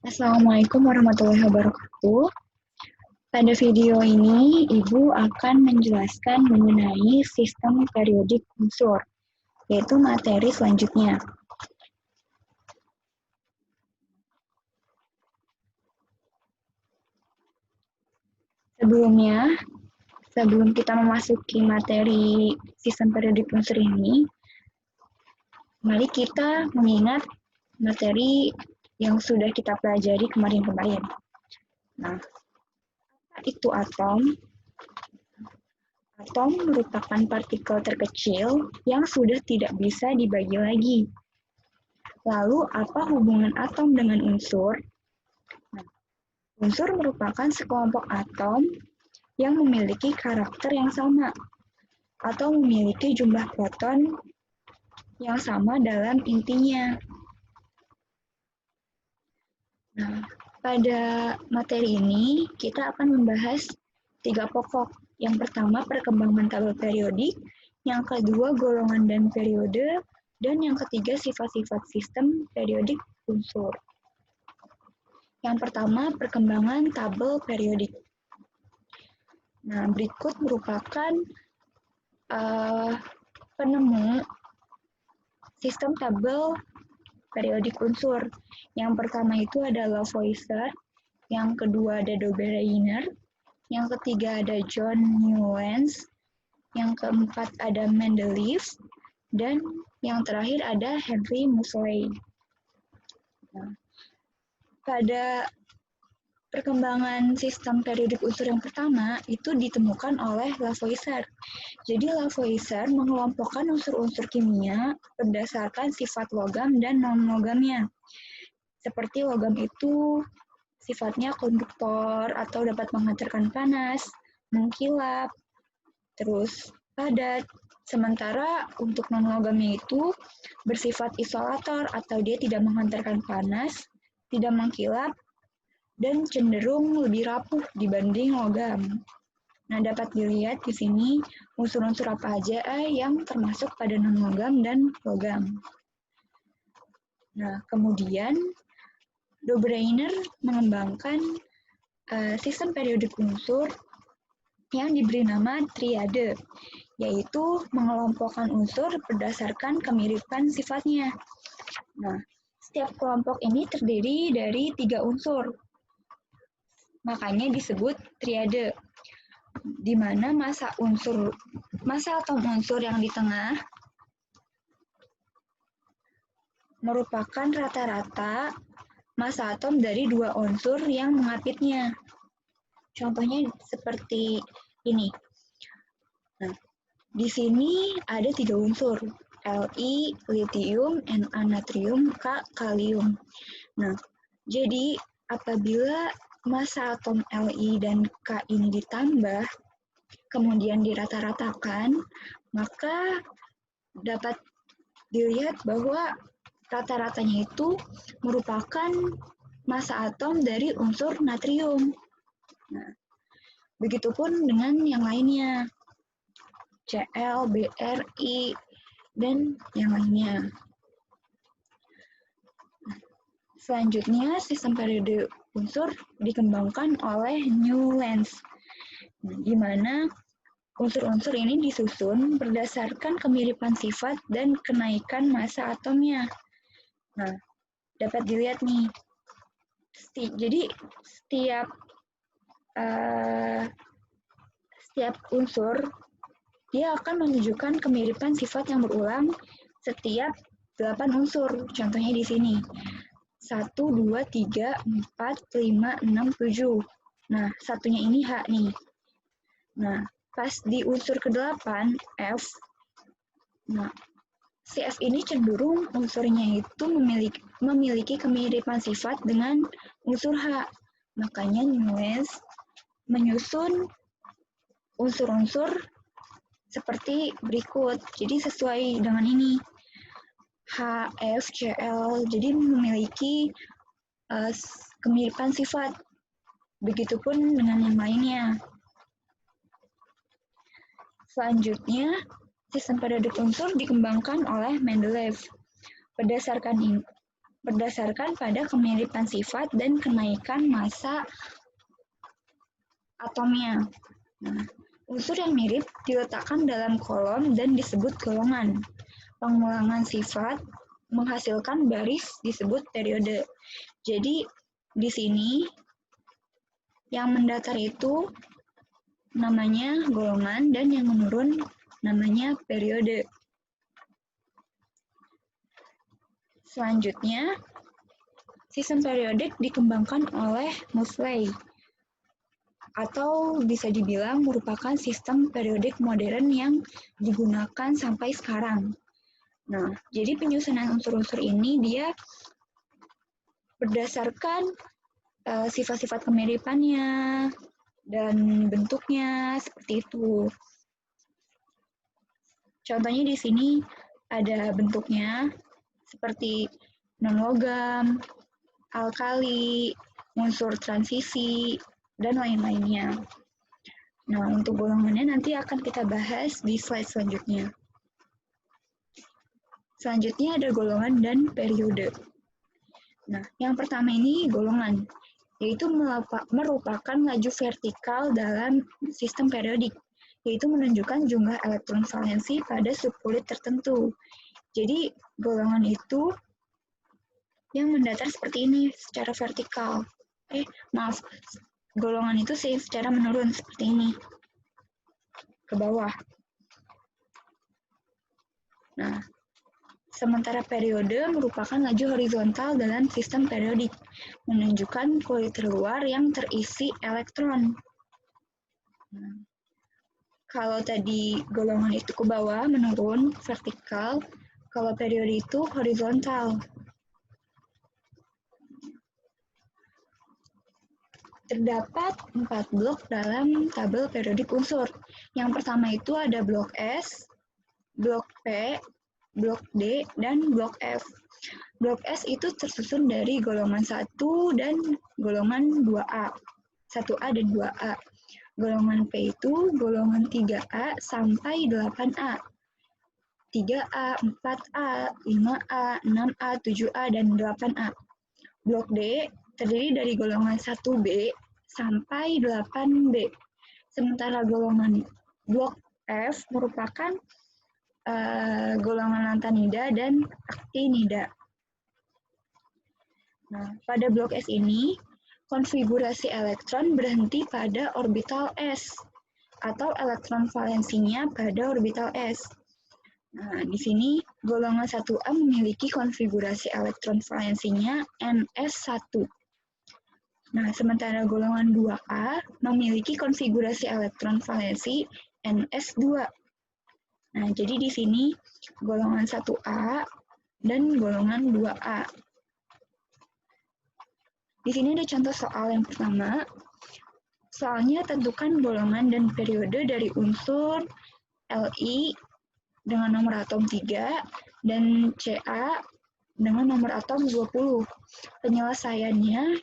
Assalamualaikum warahmatullahi wabarakatuh. Pada video ini, Ibu akan menjelaskan mengenai sistem periodik unsur, yaitu materi selanjutnya. Sebelum kita memasuki materi sistem periodik unsur ini, mari kita mengingat materi yang sudah kita pelajari kemarin-kemarin. Nah, itu atom. Atom merupakan partikel terkecil yang sudah tidak bisa dibagi lagi. Lalu, apa hubungan atom dengan unsur? Nah, unsur merupakan sekelompok atom yang memiliki karakter yang sama atau memiliki jumlah proton yang sama dalam intinya. Nah, pada materi ini kita akan membahas 3 pokok. Yang pertama, perkembangan tabel periodik, yang kedua, golongan dan periode, dan yang ketiga, sifat-sifat sistem periodik unsur. Yang pertama, perkembangan tabel periodik. Nah, berikut merupakan penemu sistem tabel periodik unsur. Yang pertama itu ada Lavoisier, yang kedua ada Dobereiner, yang ketiga ada John Newlands, yang keempat ada Mendeleev, dan yang terakhir ada Henry Moseley. Nah, pada perkembangan sistem periodik unsur yang pertama itu ditemukan oleh Lavoisier. Jadi Lavoisier mengelompokkan unsur-unsur kimia berdasarkan sifat logam dan non-logamnya. Seperti logam itu sifatnya konduktor atau dapat menghantarkan panas, mengkilap, terus padat. Sementara untuk non-logamnya itu bersifat isolator atau dia tidak menghantarkan panas, tidak mengkilap, dan cenderung lebih rapuh dibanding logam. Nah, dapat dilihat di sini unsur-unsur apa aja yang termasuk pada non-logam dan logam. Nah, kemudian Dobereiner mengembangkan sistem periodik unsur yang diberi nama triade, yaitu mengelompokkan unsur berdasarkan kemiripan sifatnya. Nah, setiap kelompok ini terdiri dari 3 unsur, makanya disebut triade, di mana massa atom unsur yang di tengah merupakan rata-rata massa atom dari 2 unsur yang mengapitnya. Contohnya seperti ini. Nah, di sini ada 3 unsur, Li, litium, Na natrium, K kalium. Nah, jadi apabila massa atom Li dan K ini ditambah, kemudian dirata-ratakan, maka dapat dilihat bahwa rata-ratanya itu merupakan massa atom dari unsur natrium. Nah, begitupun dengan yang lainnya, Cl, Br, I, dan yang lainnya. Selanjutnya, sistem periode unsur dikembangkan oleh Newlands, di mana unsur-unsur ini disusun berdasarkan kemiripan sifat dan kenaikan massa atomnya. Nah, dapat dilihat nih. Jadi setiap unsur dia akan menunjukkan kemiripan sifat yang berulang setiap 8 unsur. Contohnya di sini. 1, 2, 3, 4, 5, 6, 7. Nah, satunya ini H nih. Nah, pas di unsur ke-8, F, nah, si F ini cenderung unsurnya itu memiliki kemiripan sifat dengan unsur H. Makanya Newlands menyusun unsur-unsur seperti berikut. Jadi sesuai dengan ini. H, F, Cl, jadi memiliki kemiripan sifat. Begitupun dengan yang lainnya. Selanjutnya, sistem periodik unsur dikembangkan oleh Mendeleev. berdasarkan pada kemiripan sifat dan kenaikan massa atomnya. Nah, unsur yang mirip diletakkan dalam kolom dan disebut golongan. Pengulangan sifat menghasilkan baris disebut periode. Jadi di sini yang mendatar itu namanya golongan dan yang menurun namanya periode. Selanjutnya, sistem periodik dikembangkan oleh Moseley, atau bisa dibilang merupakan sistem periodik modern yang digunakan sampai sekarang. Nah, jadi penyusunan unsur-unsur ini dia berdasarkan sifat-sifat kemiripannya dan bentuknya seperti itu. Contohnya di sini ada bentuknya seperti non-logam, alkali, unsur transisi, dan lain-lainnya. Nah, untuk golongannya nanti akan kita bahas di slide selanjutnya. Selanjutnya ada golongan dan periode. Nah, yang pertama ini golongan, yaitu merupakan laju vertikal dalam sistem periodik, yaitu menunjukkan jumlah elektron valensi pada subkulit tertentu. Jadi, golongan itu yang mendatar seperti ini, secara vertikal. Golongan itu secara menurun seperti ini, ke bawah. Nah, sementara periode merupakan laju horizontal dalam sistem periodik, menunjukkan kulit terluar yang terisi elektron. Nah, kalau tadi golongan itu ke bawah, menurun, vertikal, kalau periode itu horizontal. Terdapat 4 blok dalam tabel periodik unsur. Yang pertama itu ada blok S, blok P, blok D, dan blok F. Blok S itu tersusun dari golongan 1 dan golongan 2A. 1A dan 2A. Golongan P itu golongan 3A sampai 8A. 3A, 4A, 5A, 6A, 7A, dan 8A. Blok D terdiri dari golongan 1B sampai 8B. Sementara golongan blok F merupakan golongan lantanida dan aktinida. Nah, pada blok S ini, konfigurasi elektron berhenti pada orbital S, atau elektron valensinya pada orbital S. Nah, di sini golongan 1A memiliki konfigurasi elektron valensinya NS1. Nah, sementara golongan 2A memiliki konfigurasi elektron valensi NS2. Nah, jadi di sini golongan 1A dan golongan 2A. Di sini ada contoh soal yang pertama. Soalnya tentukan golongan dan periode dari unsur Li dengan nomor atom 3 dan Ca dengan nomor atom 20. Penyelesaiannya,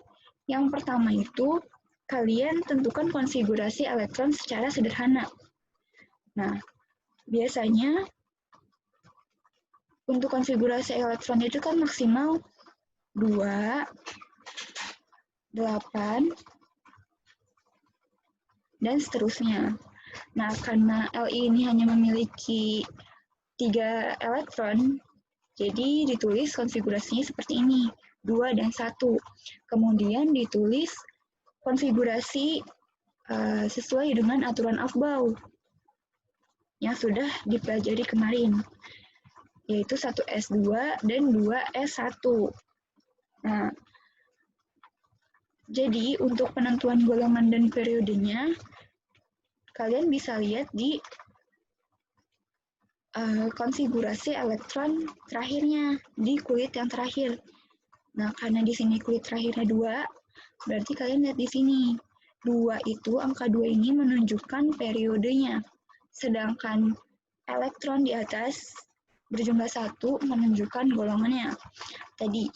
yang pertama itu kalian tentukan konfigurasi elektron secara sederhana. Nah, biasanya untuk konfigurasi elektron itu kan maksimal 2, 8, dan seterusnya. Nah, karena Li ini hanya memiliki 3 elektron, jadi ditulis konfigurasinya seperti ini, 2 dan 1. Kemudian ditulis konfigurasi sesuai dengan aturan Aufbau yang sudah dipelajari kemarin, yaitu 1s2 dan 2s1. Nah, jadi untuk penentuan golongan dan periodenya, kalian bisa lihat di konfigurasi elektron terakhirnya, di kulit yang terakhir. Nah, karena di sini kulit terakhirnya 2, berarti kalian lihat di sini. 2 itu, angka 2 ini menunjukkan periodenya. Sedangkan elektron di atas berjumlah 1 menunjukkan golongannya. Tadi,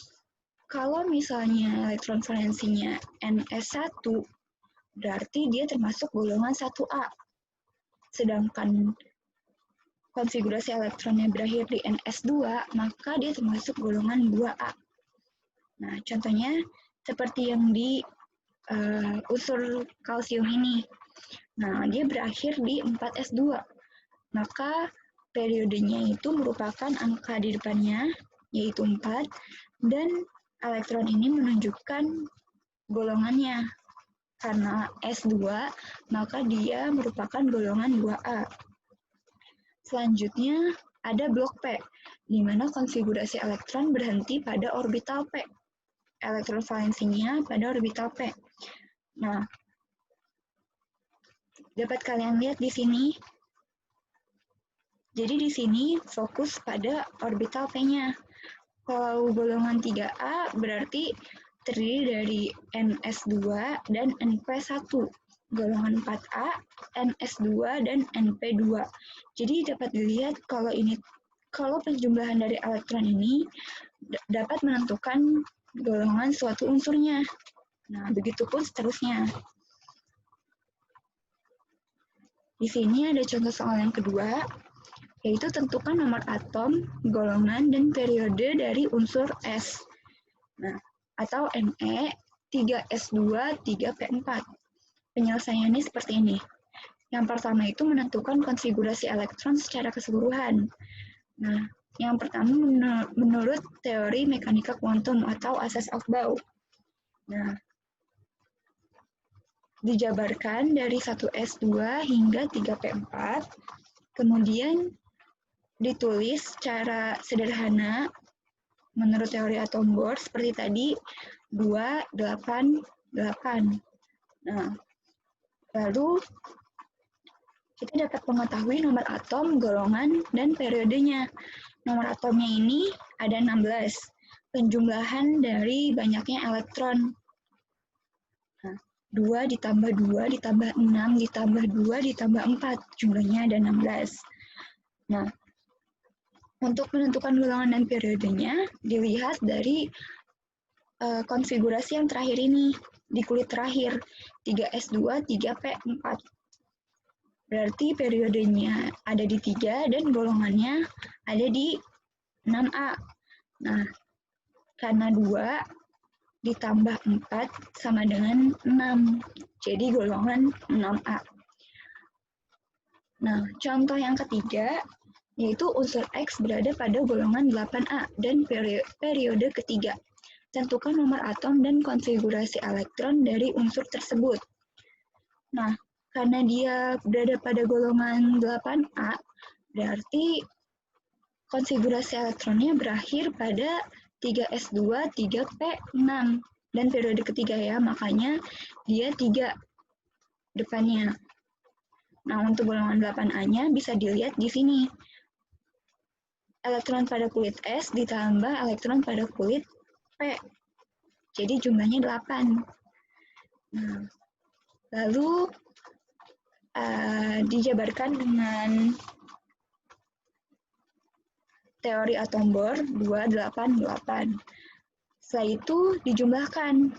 kalau misalnya elektron valensinya NS1, berarti dia termasuk golongan 1A. Sedangkan konfigurasi elektronnya berakhir di NS2, maka dia termasuk golongan 2A. Nah, contohnya seperti yang di unsur kalsium ini. Nah, dia berakhir di 4s2. Maka periodenya itu merupakan angka di depannya, yaitu 4, dan elektron ini menunjukkan golongannya. Karena S2, maka dia merupakan golongan 2A. Selanjutnya, ada blok P, di mana konfigurasi elektron berhenti pada orbital P. Elektron valensinya pada orbital P. Nah, dapat kalian lihat di sini. Jadi di sini fokus pada orbital P-nya. Kalau golongan 3A berarti terdiri dari Ns2 dan Np1. Golongan 4A, Ns2 dan Np2. Jadi dapat dilihat kalau penjumlahan dari elektron ini dapat menentukan golongan suatu unsurnya. Nah, begitupun seterusnya. Di sini ada contoh soal yang kedua, yaitu tentukan nomor atom, golongan, dan periode dari unsur S. Nah, atau Me, 3S2, 3P4. Penyelesaiannya seperti ini. Yang pertama itu menentukan konfigurasi elektron secara keseluruhan. Nah, yang pertama menurut teori mekanika kuantum atau asas Aufbau. Nah, dijabarkan dari 1S2 hingga 3P4, kemudian ditulis secara sederhana menurut teori atom Bohr seperti tadi 2, 8, 8. Nah, lalu kita dapat mengetahui nomor atom, golongan, dan periodenya. Nomor atomnya ini ada 16, penjumlahan dari banyaknya elektron. Nah, 2 ditambah 2 ditambah 6 ditambah 2 ditambah 4, jumlahnya ada 16. Nah, untuk menentukan golongan dan periodenya, dilihat dari konfigurasi yang terakhir ini, di kulit terakhir, 3S2, 3P4. Berarti periodenya ada di 3 dan golongannya ada di 6A. Nah, karena 2 ditambah 4 sama dengan 6, jadi golongan 6A. Nah, contoh yang ketiga, yaitu unsur X berada pada golongan 8A dan periode ketiga. Tentukan nomor atom dan konfigurasi elektron dari unsur tersebut. Nah, karena dia berada pada golongan 8A, berarti konfigurasi elektronnya berakhir pada 3S2, 3P6. Dan periode ketiga ya, makanya dia 3 depannya. Nah, untuk golongan 8A-nya bisa dilihat di sini. Elektron pada kulit S ditambah elektron pada kulit P. Jadi jumlahnya 8. Nah, lalu dijabarkan dengan teori atom Bohr 288. Setelah itu dijumlahkan,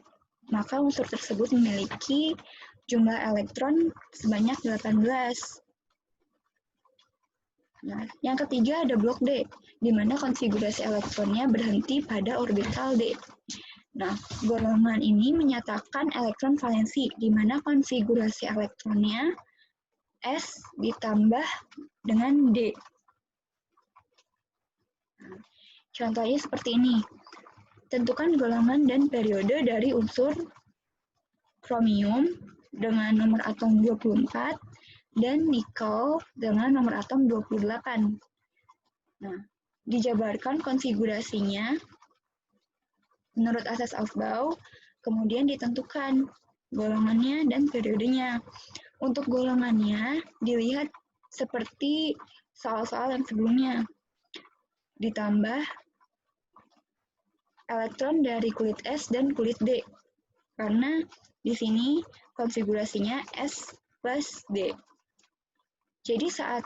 maka unsur tersebut memiliki jumlah elektron sebanyak 18. Nah, yang ketiga ada blok D, di mana konfigurasi elektronnya berhenti pada orbital D. Nah, golongan ini menyatakan elektron valensi, di mana konfigurasi elektronnya S ditambah dengan D. Nah, contohnya seperti ini. Tentukan golongan dan periode dari unsur kromium dengan nomor atom 24 dan nikel dengan nomor atom 28. Nah, dijabarkan konfigurasinya menurut asas Aufbau, kemudian ditentukan golongannya dan periodenya. Untuk golongannya dilihat seperti soal-soal yang sebelumnya. Ditambah elektron dari kulit S dan kulit D. Karena di sini konfigurasinya S plus D. Jadi saat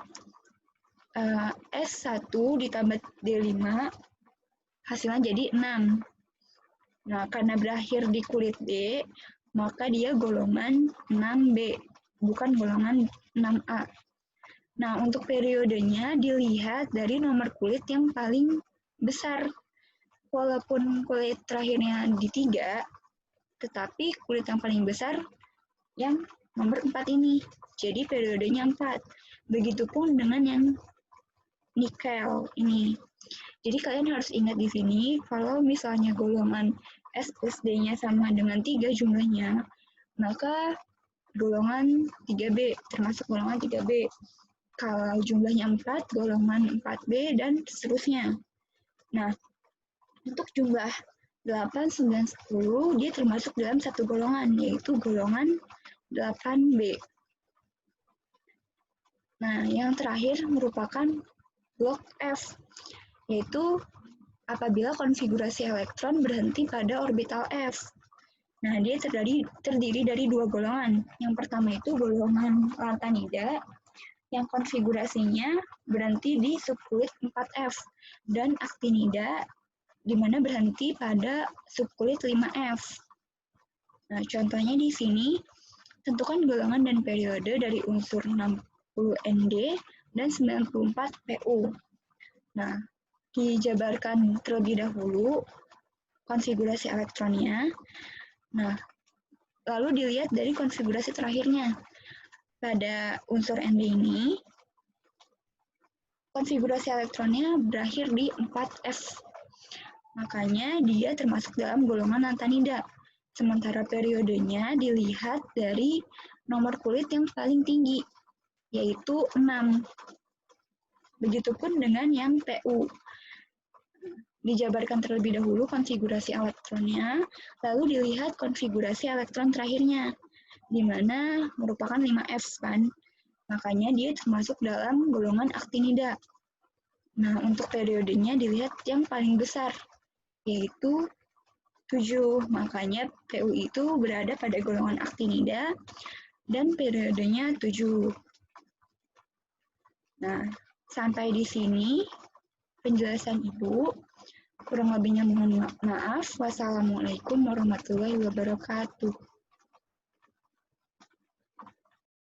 S1 ditambah D5, hasilnya jadi 6. Nah, karena berakhir di kulit D, maka dia golongan 6B, bukan golongan 6A. Nah, untuk periodenya dilihat dari nomor kulit yang paling besar. walaupun kulit terakhirnya di 3, tetapi kulit yang paling besar yang nomor 4 ini. Jadi periodenya 4. Begitupun dengan yang nikel ini. Jadi kalian harus ingat di sini, kalau misalnya golongan SSD-nya sama dengan 3 jumlahnya, maka golongan 3B, termasuk golongan 3B. Kalau jumlahnya 4, golongan 4B, dan seterusnya. Nah, untuk jumlah 8, 9, 10, dia termasuk dalam satu golongan, yaitu golongan 8B. Nah, yang terakhir merupakan blok F, yaitu apabila konfigurasi elektron berhenti pada orbital F. Nah, dia terdiri dari 2 golongan. Yang pertama itu golongan lantanida, yang konfigurasinya berhenti di subkulit 4F, dan aktinida, di mana berhenti pada subkulit 5F. Nah, contohnya di sini, tentukan golongan dan periode dari unsur 60 Nd dan 94 Pu. Nah, dijabarkan terlebih dahulu konfigurasi elektronnya. Nah, lalu dilihat dari konfigurasi terakhirnya. Pada unsur Nd ini, konfigurasi elektronnya berakhir di 4F. Makanya dia termasuk dalam golongan lantanida. Sementara periodenya dilihat dari nomor kulit yang paling tinggi, yaitu 6. Begitupun dengan yang Pu. Dijabarkan terlebih dahulu konfigurasi elektronnya, lalu dilihat konfigurasi elektron terakhirnya, di mana merupakan 5F kan. Makanya dia termasuk dalam golongan aktinida. Nah, untuk periodenya dilihat yang paling besar, yaitu 7. Makanya Pu itu berada pada golongan aktinida dan periodenya 7. Nah, sampai di sini penjelasan Ibu. Kurang lebihnya mohon maaf. Wassalamualaikum warahmatullahi wabarakatuh.